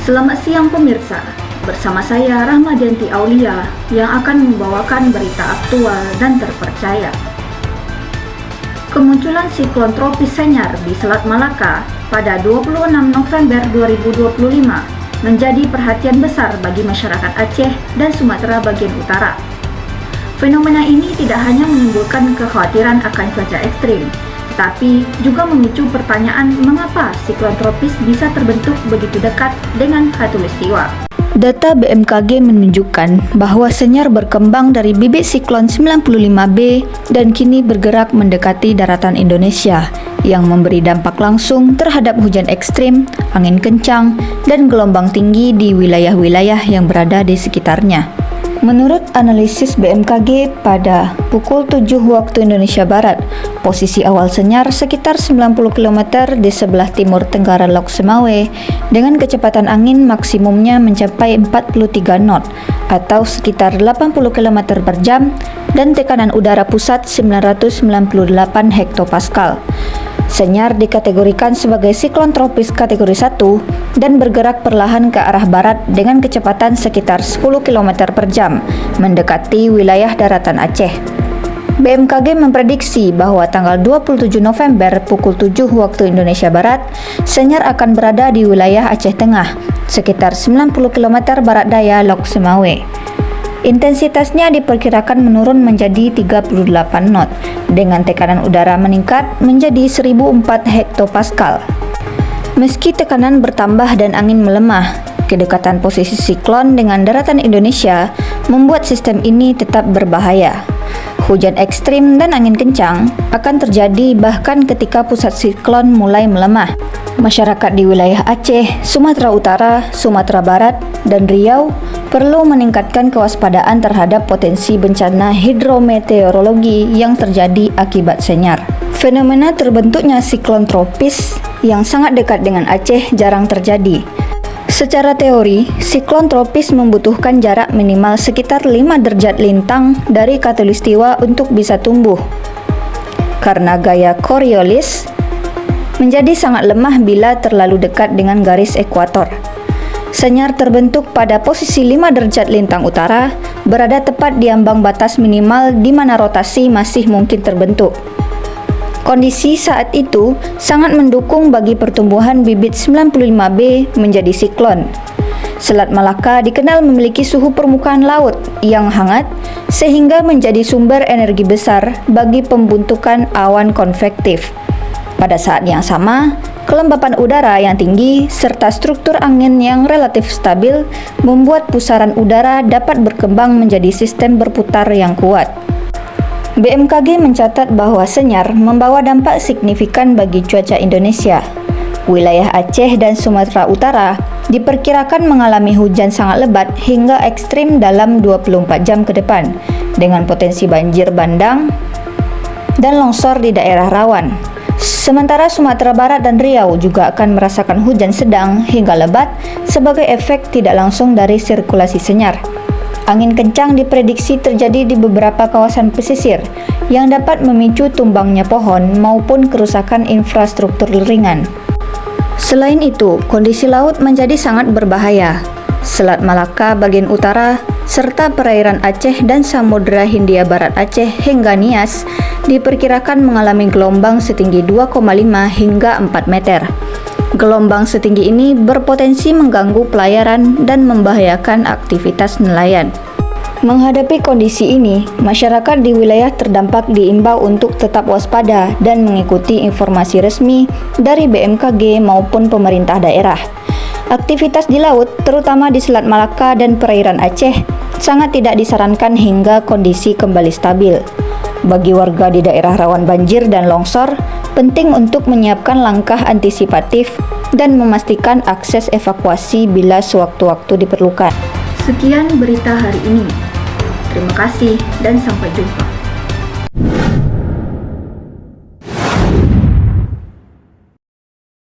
Selamat siang pemirsa, bersama saya Rahmadianti Aulia yang akan membawakan berita aktual dan terpercaya. Kemunculan siklon tropis Senyar di Selat Malaka pada 26 November 2025 menjadi perhatian besar bagi masyarakat Aceh dan Sumatera bagian utara. Fenomena ini tidak hanya menimbulkan kekhawatiran akan cuaca ekstrim, tetapi juga memicu pertanyaan mengapa siklon tropis bisa terbentuk begitu dekat dengan khatulistiwa. Data BMKG menunjukkan bahwa Senyar berkembang dari bibit siklon 95B dan kini bergerak mendekati daratan Indonesia yang memberi dampak langsung terhadap hujan ekstrim, angin kencang, dan gelombang tinggi di wilayah-wilayah yang berada di sekitarnya. Menurut analisis BMKG pada pukul 7 waktu Indonesia Barat, posisi awal Senyar sekitar 90 km di sebelah timur tenggara Lok Semawe dengan kecepatan angin maksimumnya mencapai 43 knot atau sekitar 80 km per jam dan tekanan udara pusat 998 hektopascal. Senyar dikategorikan sebagai siklon tropis kategori 1 dan bergerak perlahan ke arah barat dengan kecepatan sekitar 10 km per jam, mendekati wilayah daratan Aceh. BMKG memprediksi bahwa tanggal 27 November pukul 7 waktu Indonesia Barat, Senyar akan berada di wilayah Aceh Tengah, sekitar 90 km barat daya Lok Semawe. Intensitasnya diperkirakan menurun menjadi 38 knot, dengan tekanan udara meningkat menjadi 1004 hektopascal. Meski tekanan bertambah dan angin melemah, kedekatan posisi siklon dengan daratan Indonesia membuat sistem ini tetap berbahaya. Hujan ekstrim dan angin kencang akan terjadi bahkan ketika pusat siklon mulai melemah. Masyarakat di wilayah Aceh, Sumatera Utara, Sumatera Barat, dan Riau perlu meningkatkan kewaspadaan terhadap potensi bencana hidrometeorologi yang terjadi akibat Senyar. Fenomena terbentuknya siklon tropis yang sangat dekat dengan Aceh jarang terjadi. Secara teori, siklon tropis membutuhkan jarak minimal sekitar 5 derajat lintang dari khatulistiwa untuk bisa tumbuh. Karena gaya Coriolis menjadi sangat lemah bila terlalu dekat dengan garis ekuator. Senyar terbentuk pada posisi 5 derajat lintang utara, berada tepat di ambang batas minimal di mana rotasi masih mungkin terbentuk. Kondisi saat itu sangat mendukung bagi pertumbuhan bibit 95B menjadi siklon. Selat Malaka dikenal memiliki suhu permukaan laut yang hangat sehingga menjadi sumber energi besar bagi pembentukan awan konvektif. Pada saat yang sama, kelembapan udara yang tinggi serta struktur angin yang relatif stabil membuat pusaran udara dapat berkembang menjadi sistem berputar yang kuat. BMKG mencatat bahwa Senyar membawa dampak signifikan bagi cuaca Indonesia. Wilayah Aceh dan Sumatera Utara diperkirakan mengalami hujan sangat lebat hingga ekstrim dalam 24 jam ke depan, dengan potensi banjir bandang dan longsor di daerah rawan. Sementara Sumatera Barat dan Riau juga akan merasakan hujan sedang hingga lebat sebagai efek tidak langsung dari sirkulasi Senyar. Angin kencang diprediksi terjadi di beberapa kawasan pesisir yang dapat memicu tumbangnya pohon maupun kerusakan infrastruktur ringan. Selain itu, kondisi laut menjadi sangat berbahaya. Selat Malaka bagian utara serta perairan Aceh dan Samudra Hindia Barat Aceh hingga Nias diperkirakan mengalami gelombang setinggi 2,5 hingga 4 meter. Gelombang setinggi ini berpotensi mengganggu pelayaran dan membahayakan aktivitas nelayan. Menghadapi kondisi ini, masyarakat di wilayah terdampak diimbau untuk tetap waspada dan mengikuti informasi resmi dari BMKG maupun pemerintah daerah. Aktivitas di laut, terutama di Selat Malaka dan perairan Aceh, sangat tidak disarankan hingga kondisi kembali stabil. Bagi warga di daerah rawan banjir dan longsor, penting untuk menyiapkan langkah antisipatif dan memastikan akses evakuasi bila sewaktu-waktu diperlukan. Sekian berita hari ini. Terima kasih dan sampai jumpa.